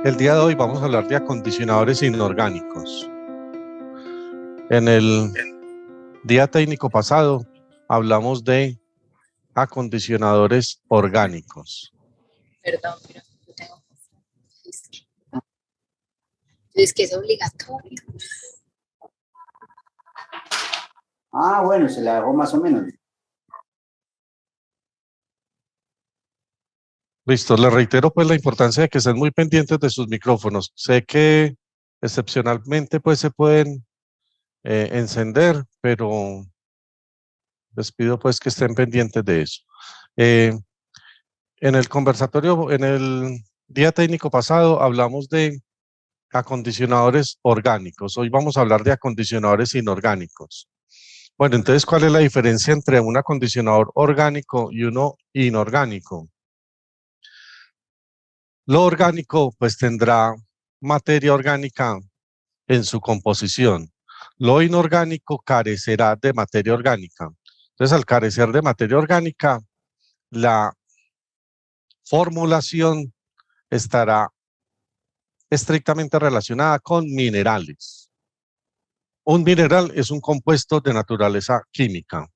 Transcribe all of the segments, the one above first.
El día de hoy vamos a hablar de acondicionadores inorgánicos. En el día técnico pasado hablamos de acondicionadores orgánicos. Perdón, pero yo tengo es que es obligatorio. Ah, bueno, se la dejó más o menos. Listo, les reitero pues la importancia de que estén muy pendientes de sus micrófonos. Sé que excepcionalmente pues se pueden encender, pero les pido pues que estén pendientes de eso. En el conversatorio, en el día técnico pasado hablamos de acondicionadores orgánicos. Hoy vamos a hablar de acondicionadores inorgánicos. Bueno, entonces, ¿cuál es la diferencia entre un acondicionador orgánico y uno inorgánico? Lo orgánico, pues tendrá materia orgánica en su composición. Lo inorgánico carecerá de materia orgánica. Entonces, al carecer de materia orgánica, la formulación estará estrictamente relacionada con minerales. Un mineral es un compuesto de naturaleza química.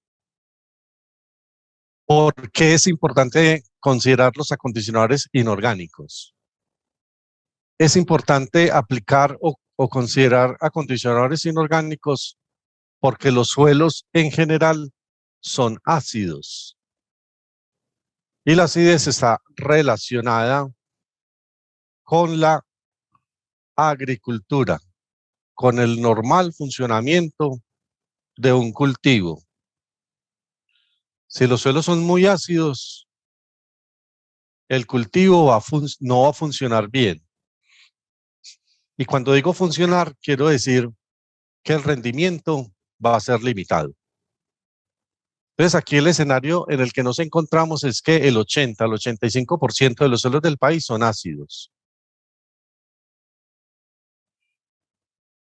¿Por qué es importante considerar los acondicionadores inorgánicos? Es importante aplicar o considerar acondicionadores inorgánicos porque los suelos en general son ácidos. Y la acidez está relacionada con la agricultura, con el normal funcionamiento de un cultivo. Si los suelos son muy ácidos, el cultivo no va a funcionar bien. Y cuando digo funcionar, quiero decir que el rendimiento va a ser limitado. Entonces, aquí el escenario en el que nos encontramos es que el 80 al 85% de los suelos del país son ácidos.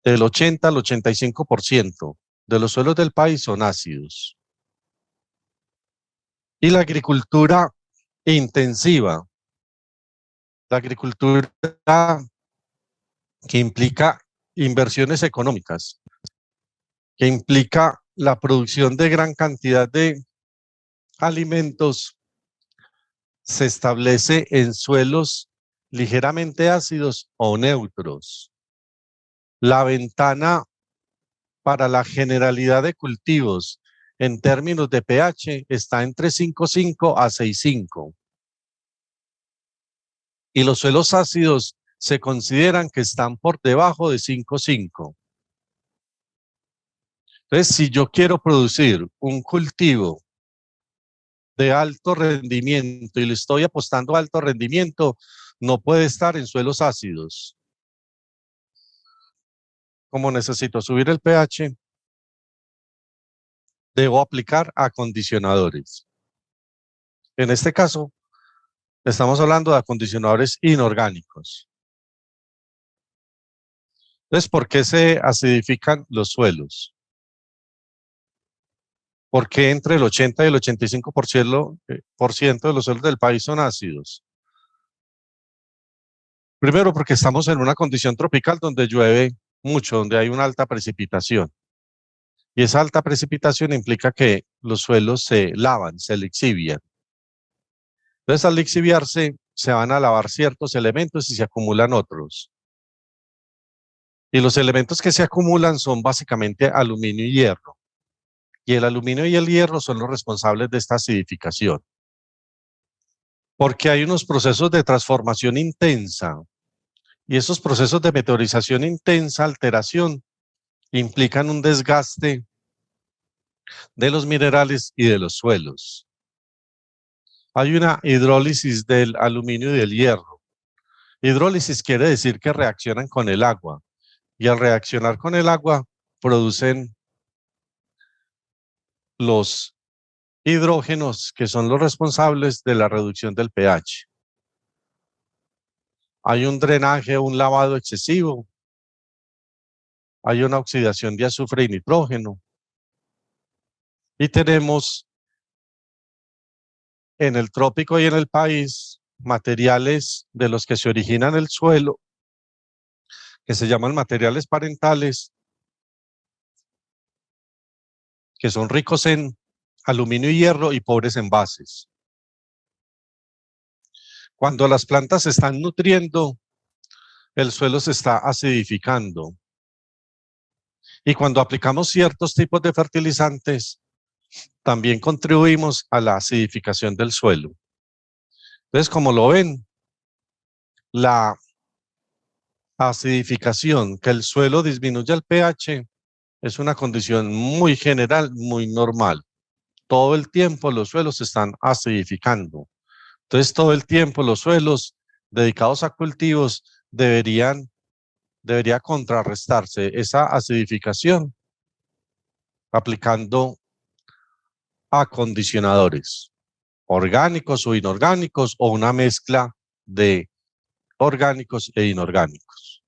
Del 80 al 85% de los suelos del país son ácidos. Y la agricultura intensiva, la agricultura que implica inversiones económicas, que implica la producción de gran cantidad de alimentos, se establece en suelos ligeramente ácidos o neutros. La ventana para la generalidad de cultivos en términos de pH está entre 5,5 a 6,5. Y los suelos ácidos se consideran que están por debajo de 5,5. Entonces, si yo quiero producir un cultivo de alto rendimiento y le estoy apostando a alto rendimiento, no puede estar en suelos ácidos. Como necesito subir el pH, debo aplicar acondicionadores. En este caso, estamos hablando de acondicionadores inorgánicos. Entonces, ¿por qué se acidifican los suelos? ¿Por qué entre el 80 y el 85% de los suelos del país son ácidos? Primero, porque estamos en una condición tropical donde llueve mucho, donde hay una alta precipitación. Y esa alta precipitación implica que los suelos se lavan, se lixivian. Entonces, al lixiviarse, se van a lavar ciertos elementos y se acumulan otros. Y los elementos que se acumulan son básicamente aluminio y hierro. Y el aluminio y el hierro son los responsables de esta acidificación. Porque hay unos procesos de transformación intensa. Y esos procesos de meteorización intensa, alteración, implican un desgaste de los minerales y de los suelos. Hay una hidrólisis del aluminio y del hierro. Hidrólisis quiere decir que reaccionan con el agua. Y al reaccionar con el agua, producen los hidrógenos que son los responsables de la reducción del pH. Hay un drenaje, un lavado excesivo. Hay una oxidación de azufre y nitrógeno. Y tenemos en el trópico y en el país materiales de los que se origina en el suelo, que se llaman materiales parentales, que son ricos en aluminio y hierro y pobres en bases. Cuando las plantas se están nutriendo, el suelo se está acidificando. Y cuando aplicamos ciertos tipos de fertilizantes, también contribuimos a la acidificación del suelo. Entonces, como lo ven, la acidificación, que el suelo disminuya el pH, es una condición muy general, muy normal. Todo el tiempo los suelos se están acidificando. Entonces, todo el tiempo los suelos dedicados a cultivos debería contrarrestarse esa acidificación aplicando acondicionadores orgánicos o inorgánicos o una mezcla de orgánicos e inorgánicos.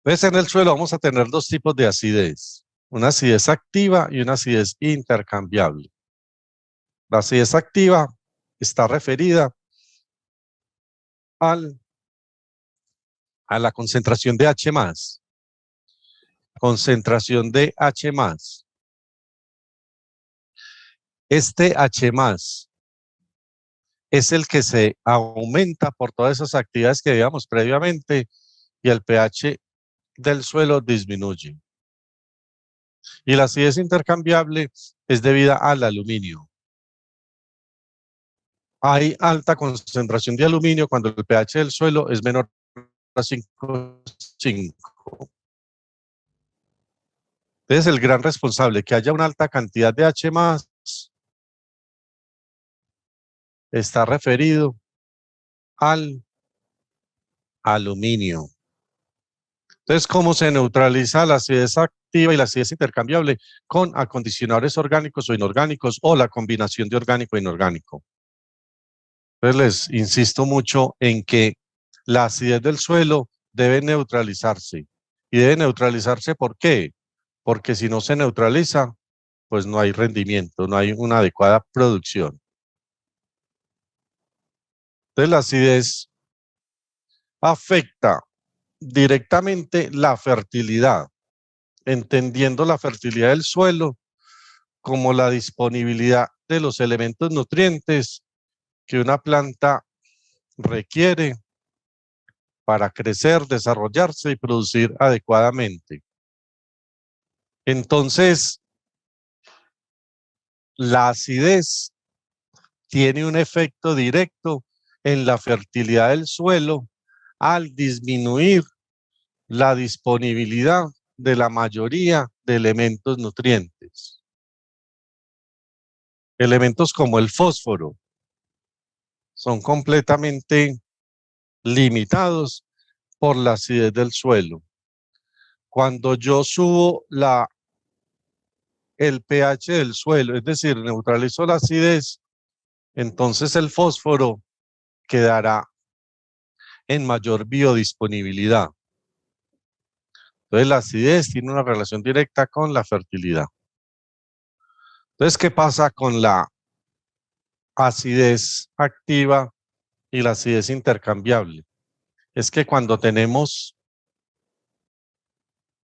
Entonces, en el suelo vamos a tener dos tipos de acidez, una acidez activa y una acidez intercambiable. La acidez activa está referida a la concentración de H+. Concentración de H+. Este H+ es el que se aumenta por todas esas actividades que veíamos previamente y el pH del suelo disminuye. Y la acidez intercambiable es debida al aluminio. Hay alta concentración de aluminio cuando el pH del suelo es menor a 5,5. Entonces, el gran responsable que haya una alta cantidad de H+ está referido al aluminio. Entonces, ¿cómo se neutraliza la acidez activa y la acidez intercambiable? Con acondicionadores orgánicos o inorgánicos o la combinación de orgánico e inorgánico. Entonces, les insisto mucho en que la acidez del suelo debe neutralizarse. ¿Y debe neutralizarse por qué? Porque si no se neutraliza, pues no hay rendimiento, no hay una adecuada producción. Entonces, la acidez afecta directamente la fertilidad, entendiendo la fertilidad del suelo como la disponibilidad de los elementos nutrientes que una planta requiere para crecer, desarrollarse y producir adecuadamente. Entonces, la acidez tiene un efecto directo en la fertilidad del suelo al disminuir la disponibilidad de la mayoría de elementos nutrientes. Elementos como el fósforo son completamente limitados por la acidez del suelo. Cuando yo subo el pH del suelo, es decir, neutralizo la acidez, entonces el fósforo quedará en mayor biodisponibilidad. Entonces la acidez tiene una relación directa con la fertilidad. Entonces, ¿qué pasa con la acidez activa y la acidez intercambiable? Es que cuando tenemos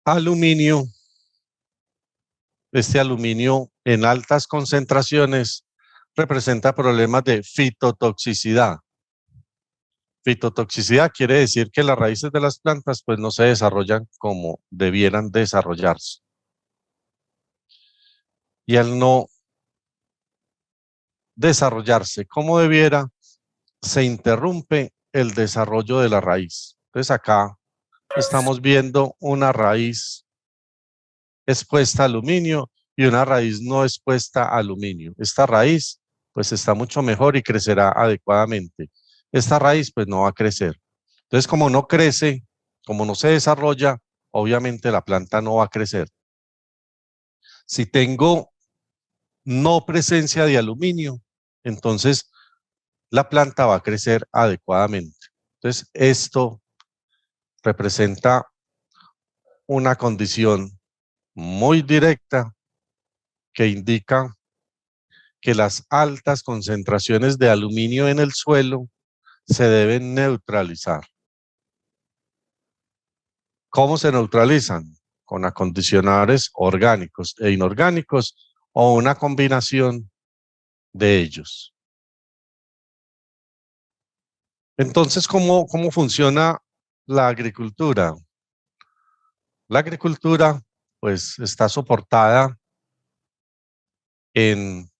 aluminio, este aluminio en altas concentraciones representa problemas de fitotoxicidad. Fitotoxicidad quiere decir que las raíces de las plantas pues no se desarrollan como debieran desarrollarse. Y al no desarrollarse como debiera, se interrumpe el desarrollo de la raíz. Entonces acá estamos viendo una raíz expuesta a aluminio y una raíz no expuesta a aluminio. Esta raíz pues está mucho mejor y crecerá adecuadamente. Esta raíz pues no va a crecer. Entonces como no crece, como no se desarrolla, obviamente la planta no va a crecer. Si tengo no presencia de aluminio, entonces la planta va a crecer adecuadamente. Entonces esto representa una condición muy directa que indica que las altas concentraciones de aluminio en el suelo se deben neutralizar. ¿Cómo se neutralizan? Con acondicionadores orgánicos e inorgánicos o una combinación de ellos. Entonces, ¿cómo funciona la agricultura? La agricultura, pues, está soportada en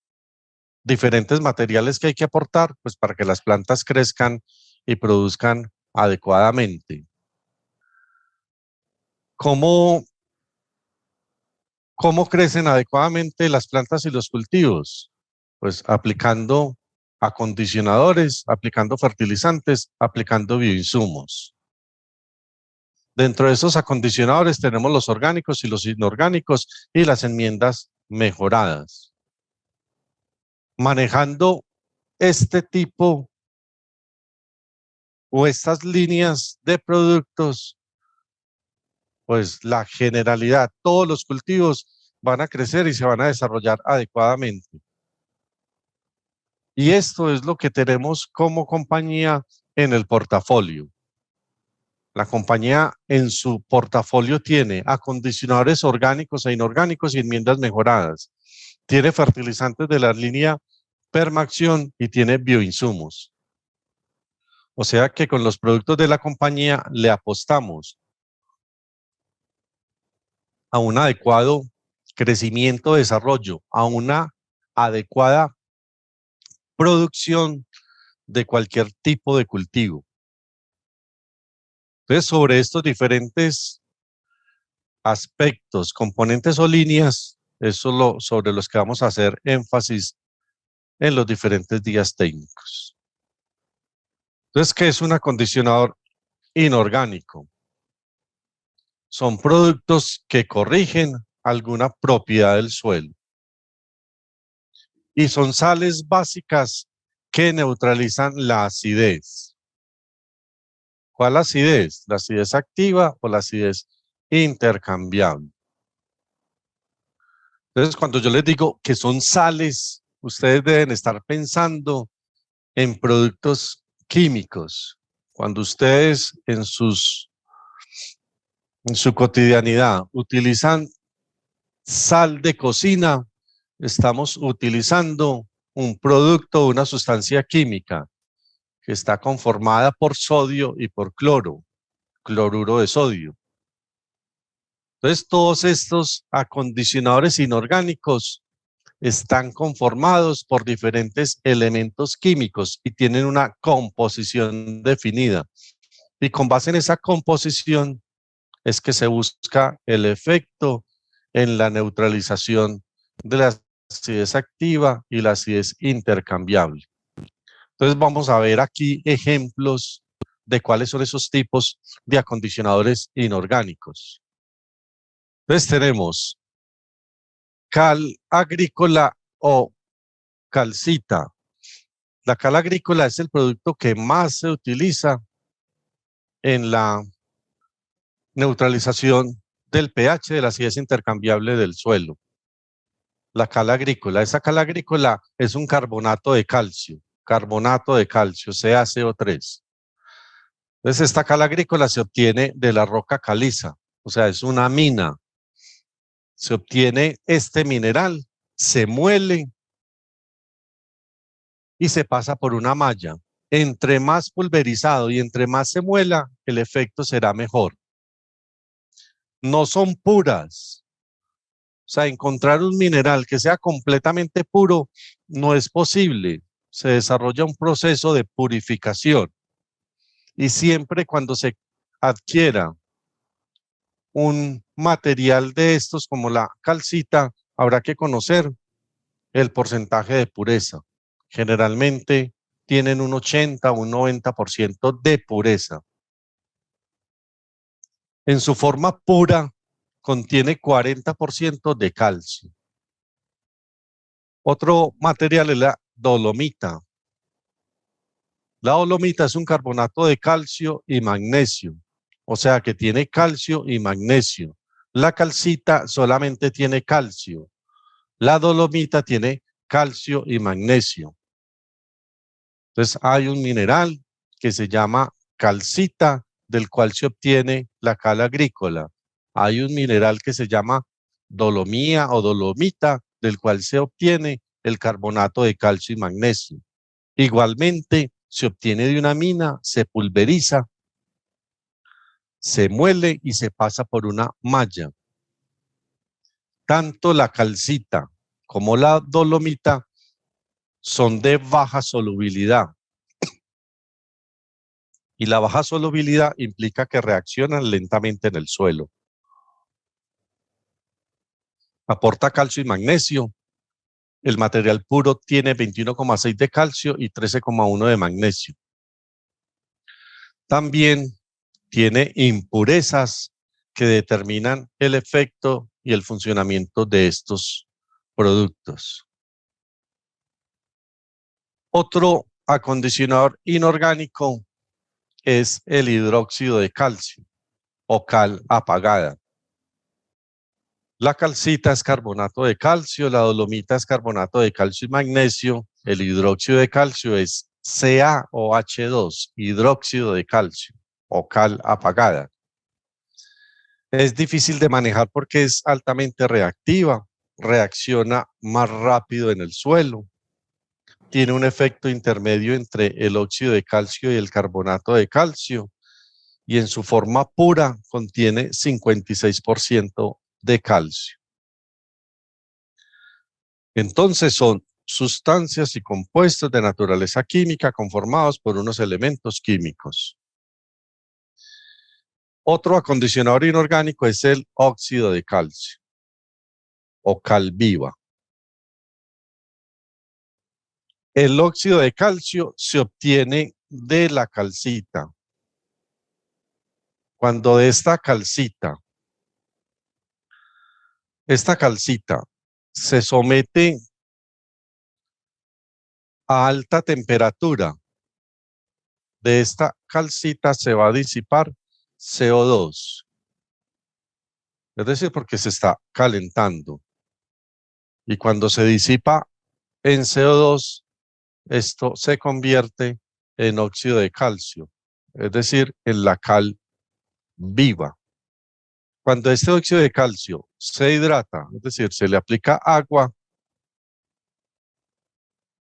diferentes materiales que hay que aportar, pues, para que las plantas crezcan y produzcan adecuadamente. ¿Cómo crecen adecuadamente las plantas y los cultivos? Pues aplicando acondicionadores, aplicando fertilizantes, aplicando bioinsumos. Dentro de esos acondicionadores tenemos los orgánicos y los inorgánicos y las enmiendas mejoradas. Manejando este tipo o estas líneas de productos, pues la generalidad, todos los cultivos van a crecer y se van a desarrollar adecuadamente. Y esto es lo que tenemos como compañía en el portafolio. La compañía en su portafolio tiene acondicionadores orgánicos e inorgánicos y enmiendas mejoradas. Tiene fertilizantes de la línea Permaxion y tiene bioinsumos. O sea que con los productos de la compañía le apostamos a un adecuado crecimiento, desarrollo, a una adecuada producción de cualquier tipo de cultivo. Entonces, sobre estos diferentes aspectos, componentes o líneas, eso es sobre los que vamos a hacer énfasis en los diferentes días técnicos. Entonces, ¿qué es un acondicionador inorgánico? Son productos que corrigen alguna propiedad del suelo. Y son sales básicas que neutralizan la acidez. ¿Cuál acidez? ¿La acidez activa o la acidez intercambiable? Entonces, cuando yo les digo que son sales, ustedes deben estar pensando en productos químicos. Cuando ustedes en su cotidianidad utilizan sal de cocina, estamos utilizando un producto, una sustancia química que está conformada por sodio y por cloruro de sodio. Entonces, todos estos acondicionadores inorgánicos están conformados por diferentes elementos químicos y tienen una composición definida. Y con base en esa composición es que se busca el efecto en la neutralización de la acidez activa y la acidez intercambiable. Entonces vamos a ver aquí ejemplos de cuáles son esos tipos de acondicionadores inorgánicos. Entonces tenemos cal agrícola o calcita. La cal agrícola es el producto que más se utiliza en la neutralización del pH de la acidez intercambiable del suelo. La cal agrícola, esa cal agrícola es un carbonato de calcio, CaCO3. Entonces esta cal agrícola se obtiene de la roca caliza, o sea, es una mina. Se obtiene este mineral, se muele y se pasa por una malla. Entre más pulverizado y entre más se muela, el efecto será mejor. No son puras. O sea, encontrar un mineral que sea completamente puro no es posible. Se desarrolla un proceso de purificación. Y siempre cuando se adquiera un material de estos como la calcita, habrá que conocer el porcentaje de pureza. Generalmente tienen un 80 o un 90% de pureza. En su forma pura contiene 40% de calcio. Otro material es la dolomita. La dolomita es un carbonato de calcio y magnesio, o sea que tiene calcio y magnesio. La calcita solamente tiene calcio. La dolomita tiene calcio y magnesio. Entonces hay un mineral que se llama calcita, del cual se obtiene la cal agrícola. Hay un mineral que se llama dolomía o dolomita, del cual se obtiene el carbonato de calcio y magnesio. Igualmente, se obtiene de una mina, se pulveriza, se muele y se pasa por una malla. Tanto la calcita como la dolomita son de baja solubilidad. Y la baja solubilidad implica que reaccionan lentamente en el suelo. Aporta calcio y magnesio. El material puro tiene 21,6 de calcio y 13,1 de magnesio. También tiene impurezas que determinan el efecto y el funcionamiento de estos productos. Otro acondicionador inorgánico es el hidróxido de calcio o cal apagada. La calcita es carbonato de calcio, la dolomita es carbonato de calcio y magnesio, el hidróxido de calcio es CaOH2, hidróxido de calcio o cal apagada. Es difícil de manejar porque es altamente reactiva, reacciona más rápido en el suelo, tiene un efecto intermedio entre el óxido de calcio y el carbonato de calcio y en su forma pura contiene 56% de calcio. Entonces son sustancias y compuestos de naturaleza química conformados por unos elementos químicos. Otro acondicionador inorgánico es el óxido de calcio o cal viva. El óxido de calcio se obtiene de la calcita. Cuando esta calcita se somete a alta temperatura, de esta calcita se va a disipar CO2. Es decir, porque se está calentando. Y cuando se disipa en CO2, esto se convierte en óxido de calcio, es decir, en la cal viva. Cuando este óxido de calcio se hidrata, es decir, se le aplica agua,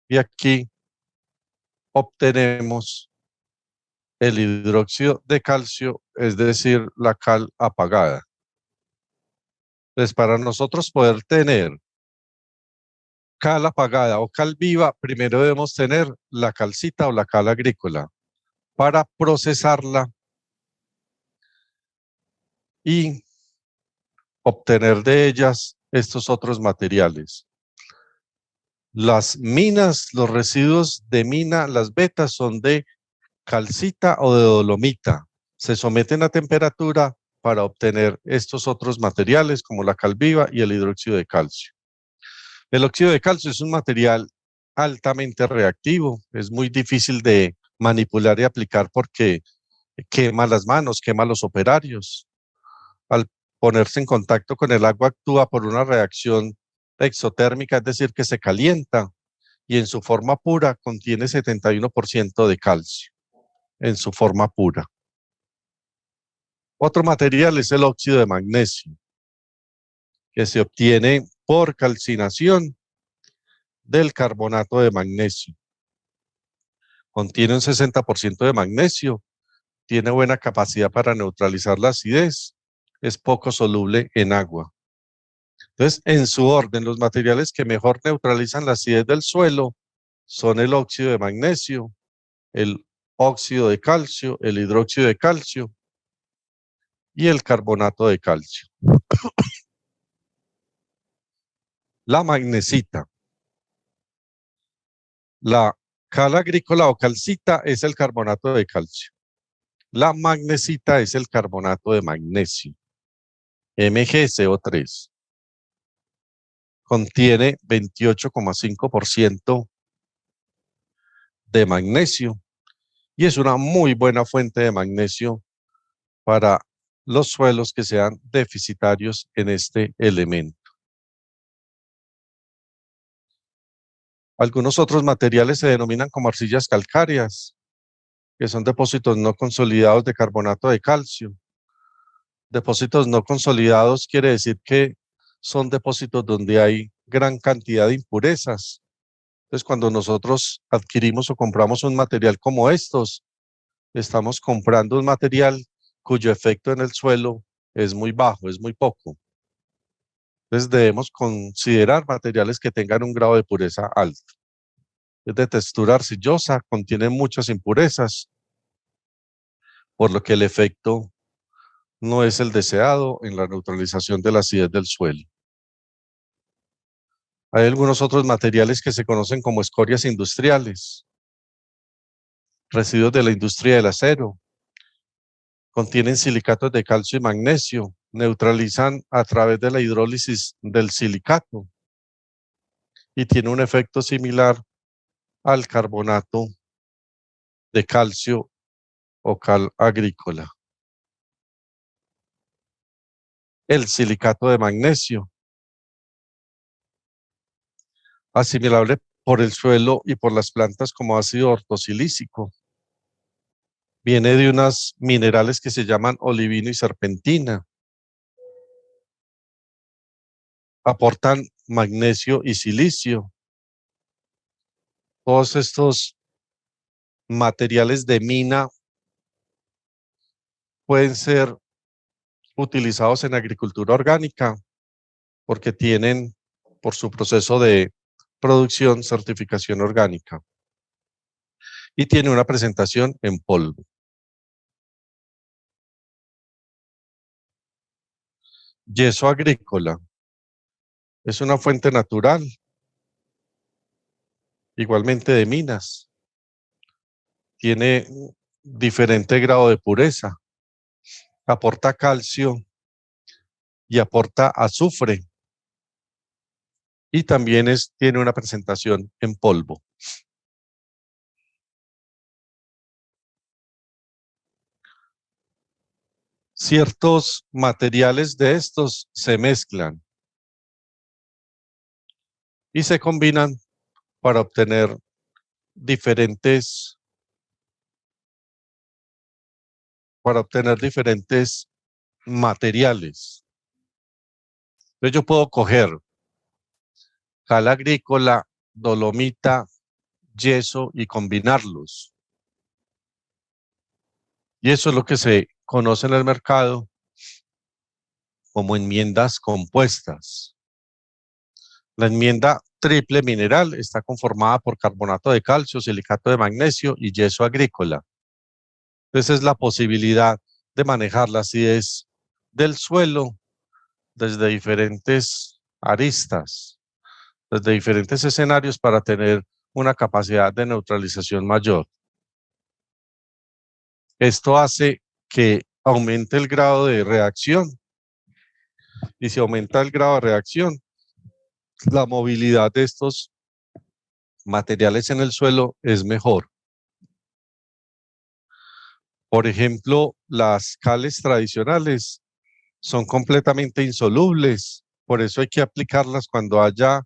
y aquí obtenemos el hidróxido de calcio, es decir, la cal apagada. Entonces, para nosotros poder tener cal apagada o cal viva, primero debemos tener la calcita o la cal agrícola para procesarla y obtener de ellas estos otros materiales. Las minas, los residuos de mina, las vetas son de calcita o de dolomita. Se someten a temperatura para obtener estos otros materiales como la cal viva y el hidróxido de calcio. El óxido de calcio es un material altamente reactivo, es muy difícil de manipular y aplicar porque quema las manos, quema los operarios. Al ponerse en contacto con el agua actúa por una reacción exotérmica, es decir, que se calienta y en su forma pura contiene 71% de calcio, en su forma pura. Otro material es el óxido de magnesio, que se obtiene por calcinación del carbonato de magnesio. Contiene un 60% de magnesio, tiene buena capacidad para neutralizar la acidez, es poco soluble en agua. Entonces, en su orden, los materiales que mejor neutralizan la acidez del suelo son el óxido de magnesio, el óxido de calcio, el hidróxido de calcio y el carbonato de calcio. La magnesita. La cal agrícola o calcita es el carbonato de calcio. La magnesita es el carbonato de magnesio, MgCO3. Contiene 28,5% de magnesio y es una muy buena fuente de magnesio para los suelos que sean deficitarios en este elemento. Algunos otros materiales se denominan como arcillas calcáreas, que son depósitos no consolidados de carbonato de calcio. Depósitos no consolidados quiere decir que son depósitos donde hay gran cantidad de impurezas. Entonces, cuando nosotros adquirimos o compramos un material como estos, estamos comprando un material cuyo efecto en el suelo es muy bajo, es muy poco. Entonces, debemos considerar materiales que tengan un grado de pureza alto. Es de textura arcillosa, contiene muchas impurezas, por lo que el efecto no es el deseado en la neutralización de la acidez del suelo. Hay algunos otros materiales que se conocen como escorias industriales, residuos de la industria del acero, contienen silicatos de calcio y magnesio, neutralizan a través de la hidrólisis del silicato y tiene un efecto similar al carbonato de calcio o cal agrícola. El silicato de magnesio, asimilable por el suelo y por las plantas como ácido ortosilícico. Viene de unos minerales que se llaman olivino y serpentina. Aportan magnesio y silicio. Todos estos materiales de mina pueden ser utilizados en agricultura orgánica porque tienen, por su proceso de producción, certificación orgánica y tiene una presentación en polvo. Yeso agrícola es una fuente natural, igualmente de minas. Tiene diferente grado de pureza, aporta calcio y aporta azufre y también tiene una presentación en polvo. Ciertos materiales de estos se mezclan y se combinan para obtener diferentes materiales. Entonces yo puedo coger cal agrícola, dolomita, yeso y combinarlos. Y eso es lo que se conoce en el mercado como enmiendas compuestas. La enmienda triple mineral está conformada por carbonato de calcio, silicato de magnesio y yeso agrícola. Entonces es la posibilidad de manejar la acidez del suelo desde diferentes aristas, desde diferentes escenarios para tener una capacidad de neutralización mayor. Esto hace que aumente el grado de reacción y si aumenta el grado de reacción, la movilidad de estos materiales en el suelo es mejor. Por ejemplo, las cales tradicionales son completamente insolubles, por eso hay que aplicarlas cuando haya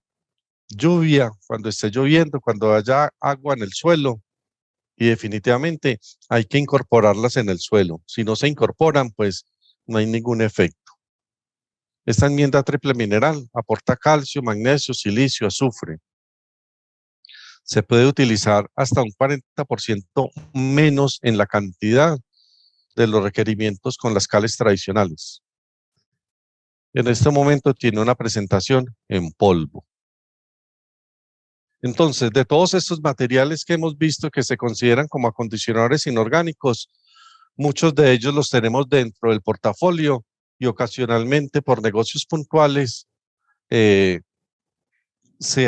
lluvia, cuando esté lloviendo, cuando haya agua en el suelo y definitivamente hay que incorporarlas en el suelo. Si no se incorporan, pues no hay ningún efecto. Esta enmienda triple mineral aporta calcio, magnesio, silicio, azufre. Se puede utilizar hasta un 40% menos en la cantidad de los requerimientos con las cales tradicionales. En este momento tiene una presentación en polvo. Entonces, de todos estos materiales que hemos visto que se consideran como acondicionadores inorgánicos, muchos de ellos los tenemos dentro del portafolio y ocasionalmente por negocios puntuales se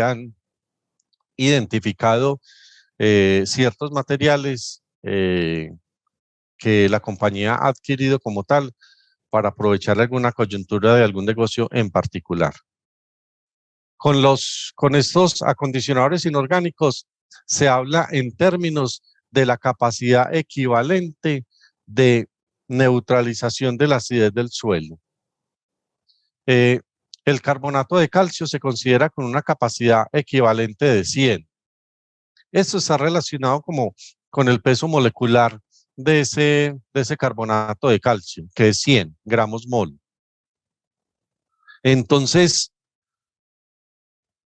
han identificado ciertos materiales que la compañía ha adquirido como tal para aprovechar alguna coyuntura de algún negocio en particular. Con estos acondicionadores inorgánicos se habla en términos de la capacidad equivalente de neutralización de la acidez del suelo. El carbonato de calcio se considera con una capacidad equivalente de 100. Esto está relacionado como con el peso molecular de ese carbonato de calcio, que es 100 gramos mol. Entonces,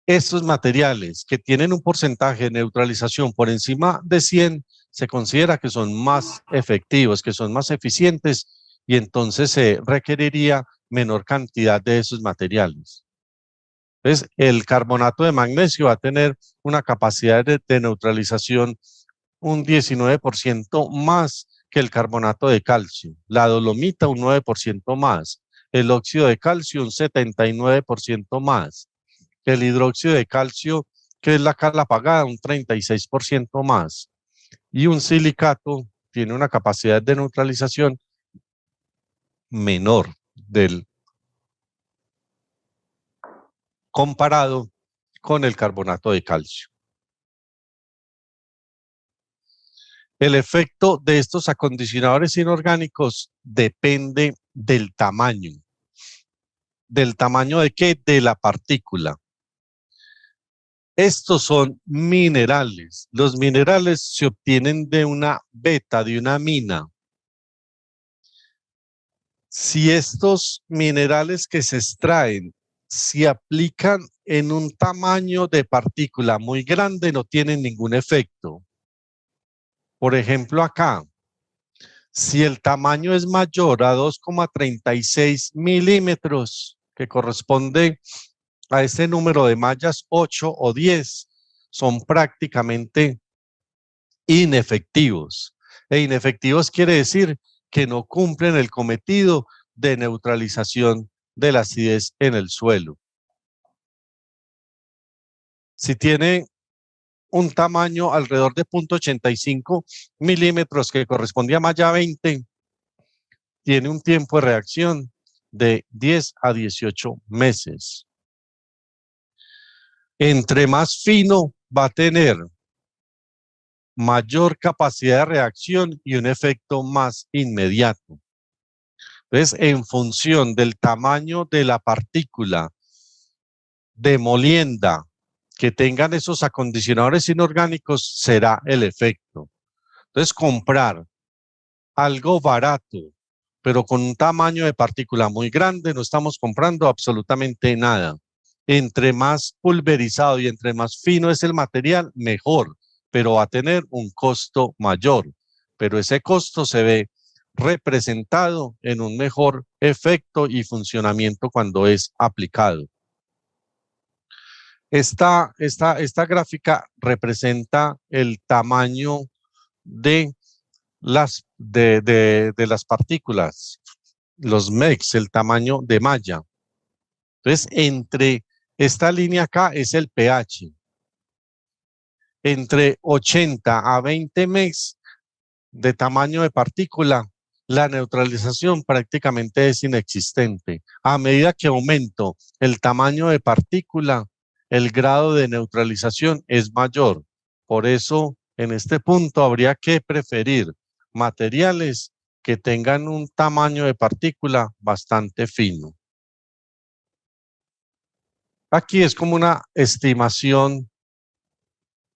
estos materiales que tienen un porcentaje de neutralización por encima de 100, se considera que son más efectivos, que son más eficientes, y entonces se requeriría menor cantidad de esos materiales. Entonces, el carbonato de magnesio va a tener una capacidad de neutralización un 19% más que el carbonato de calcio, la dolomita un 9% más, el óxido de calcio un 79% más, el hidróxido de calcio, que es la cal apagada, un 36% más, y un silicato tiene una capacidad de neutralización menor del comparado con el carbonato de calcio. El efecto de estos acondicionadores inorgánicos depende del tamaño. ¿Del tamaño de qué? De la partícula. Estos son minerales. Los minerales se obtienen de una beta, de una mina. Si estos minerales que se extraen se aplican en un tamaño de partícula muy grande, no tienen ningún efecto. Por ejemplo, acá, si el tamaño es mayor a 2,36 milímetros, que corresponde a ese número de mallas 8 o 10, son prácticamente inefectivos. E inefectivos quiere decir que no cumplen el cometido de neutralización de la acidez en el suelo. Si tiene un tamaño alrededor de 0,85 milímetros que corresponde a malla 20, tiene un tiempo de reacción de 10 a 18 meses. Entre más fino va a tener mayor capacidad de reacción y un efecto más inmediato. Entonces, en función del tamaño de la partícula de molienda que tengan esos acondicionadores inorgánicos, será el efecto. Entonces, comprar algo barato, pero con un tamaño de partícula muy grande, no estamos comprando absolutamente nada. Entre más pulverizado y entre más fino es el material, mejor, pero va a tener un costo mayor. Pero ese costo se ve representado en un mejor efecto y funcionamiento cuando es aplicado. Esta gráfica representa el tamaño de las partículas, los MECs, el tamaño de malla. Entonces, entre esta línea acá es el pH. Entre 80 a 20 MECs de tamaño de partícula, la neutralización prácticamente es inexistente. A medida que aumento el tamaño de partícula, el grado de neutralización es mayor. Por eso, en este punto habría que preferir materiales que tengan un tamaño de partícula bastante fino. Aquí es como una estimación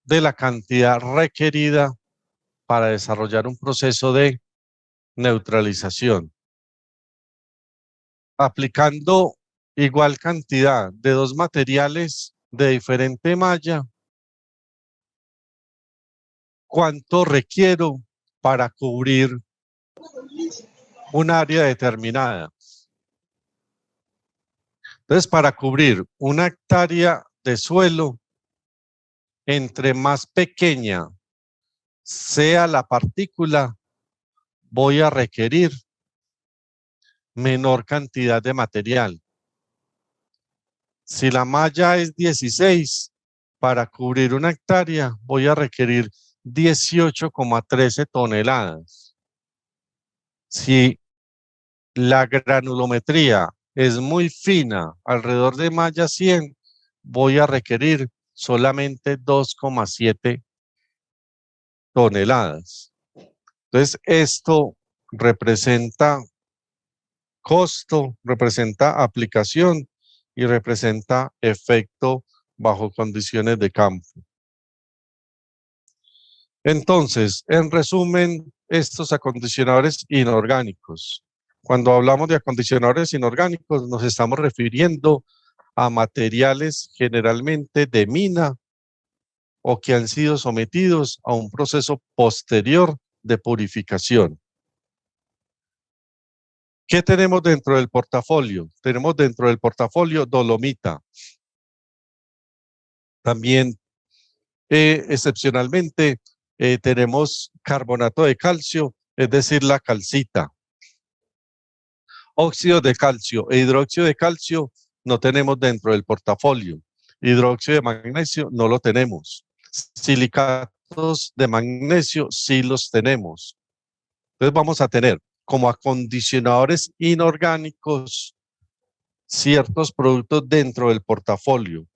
de la cantidad requerida para desarrollar un proceso de neutralización. Aplicando igual cantidad de dos materiales de diferente malla, ¿cuánto requiero para cubrir un área determinada? Entonces, para cubrir una hectárea de suelo, entre más pequeña sea la partícula, voy a requerir menor cantidad de material. Si la malla es 16, para cubrir una hectárea voy a requerir 18,13 toneladas. Si la granulometría es muy fina, alrededor de malla 100, voy a requerir solamente 2,7 toneladas. Entonces, esto representa costo, representa aplicación y representa efecto bajo condiciones de campo. Entonces, en resumen, estos acondicionadores inorgánicos. Cuando hablamos de acondicionadores inorgánicos, nos estamos refiriendo a materiales generalmente de mina o que han sido sometidos a un proceso posterior de purificación. ¿Qué tenemos dentro del portafolio? Tenemos dentro del portafolio dolomita. También, excepcionalmente, tenemos carbonato de calcio, es decir, la calcita. Óxido de calcio e hidróxido de calcio no tenemos dentro del portafolio. Hidróxido de magnesio no lo tenemos. Silicatos de magnesio sí los tenemos. Entonces vamos a tener como acondicionadores inorgánicos ciertos productos dentro del portafolio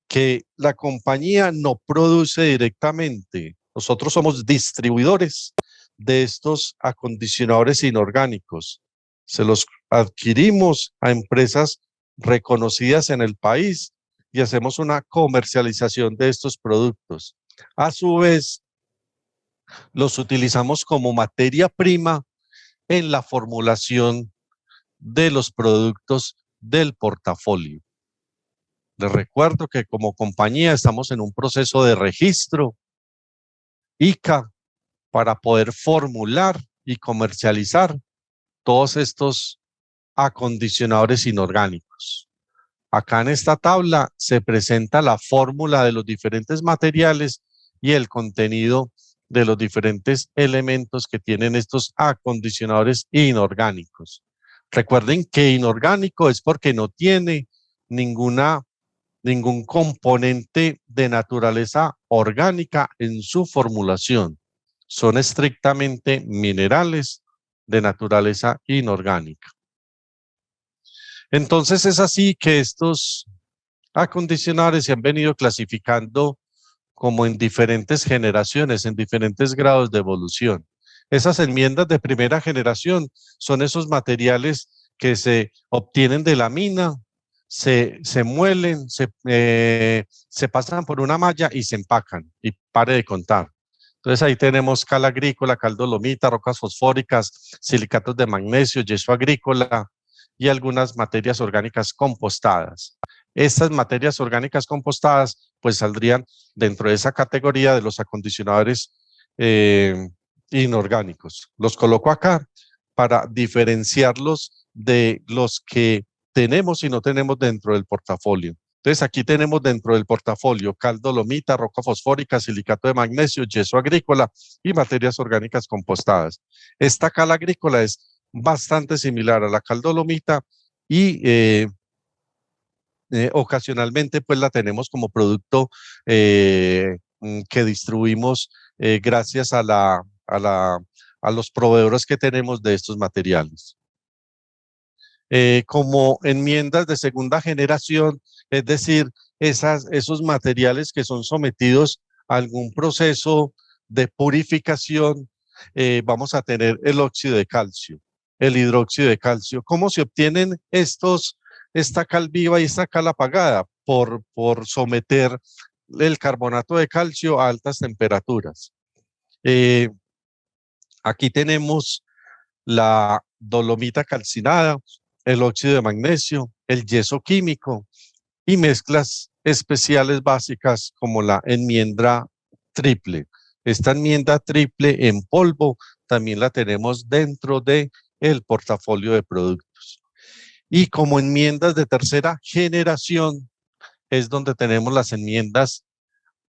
que la compañía no produce directamente. Nosotros somos distribuidores de estos acondicionadores inorgánicos. Se los adquirimos a empresas reconocidas en el país y hacemos una comercialización de estos productos. A su vez, los utilizamos como materia prima en la formulación de los productos del portafolio. Les recuerdo que como compañía estamos en un proceso de registro ICA para poder formular y comercializar todos estos acondicionadores inorgánicos. Acá en esta tabla se presenta la fórmula de los diferentes materiales y el contenido de los diferentes elementos que tienen estos acondicionadores inorgánicos. Recuerden que inorgánico es porque no tiene ningún componente de naturaleza orgánica en su formulación. Son estrictamente minerales de naturaleza inorgánica. Entonces es así que estos acondicionadores se han venido clasificando como en diferentes generaciones, en diferentes grados de evolución. Esas enmiendas de primera generación son esos materiales que se obtienen de la mina, se muelen, se pasan por una malla y se empacan, y pare de contar. Entonces ahí tenemos cal agrícola, cal dolomita, rocas fosfóricas, silicatos de magnesio, yeso agrícola y algunas materias orgánicas compostadas. Estas materias orgánicas compostadas pues saldrían dentro de esa categoría de los acondicionadores inorgánicos. Los coloco acá para diferenciarlos de los que tenemos y no tenemos dentro del portafolio. Entonces aquí tenemos dentro del portafolio cal dolomita, roca fosfórica, silicato de magnesio, yeso agrícola y materias orgánicas compostadas. Esta cal agrícola es bastante similar a la cal dolomita y ocasionalmente pues la tenemos como producto que distribuimos gracias a los proveedores que tenemos de estos materiales. Como enmiendas de segunda generación, es decir, esos materiales que son sometidos a algún proceso de purificación, vamos a tener el óxido de calcio, el hidróxido de calcio. ¿Cómo se obtienen esta cal viva y esta cal apagada? Por someter el carbonato de calcio a altas temperaturas. Aquí tenemos la dolomita calcinada, el óxido de magnesio, el yeso químico y mezclas especiales básicas como la enmienda triple. Esta enmienda triple en polvo también la tenemos dentro del portafolio de productos. Y como enmiendas de tercera generación es donde tenemos las enmiendas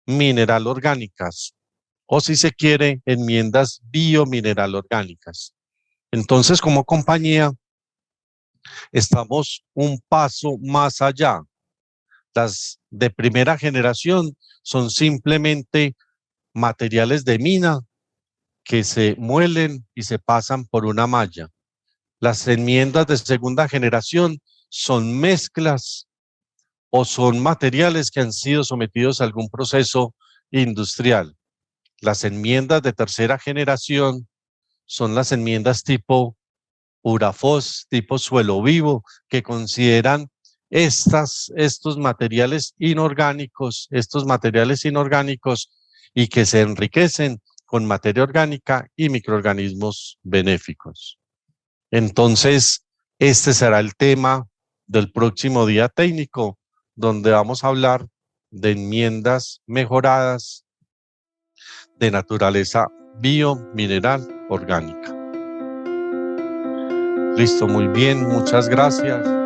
mineral orgánicas o, si se quiere, enmiendas biomineral orgánicas. Entonces, como compañía, estamos un paso más allá. Las de primera generación son simplemente materiales de mina que se muelen y se pasan por una malla. Las enmiendas de segunda generación son mezclas o son materiales que han sido sometidos a algún proceso industrial. Las enmiendas de tercera generación son las enmiendas tipo Urafos, tipo suelo vivo, que consideran estos materiales inorgánicos y que se enriquecen con materia orgánica y microorganismos benéficos. Entonces, este será el tema del próximo día técnico, donde vamos a hablar de enmiendas mejoradas de naturaleza biomineral orgánica. Listo, muy bien, muchas gracias.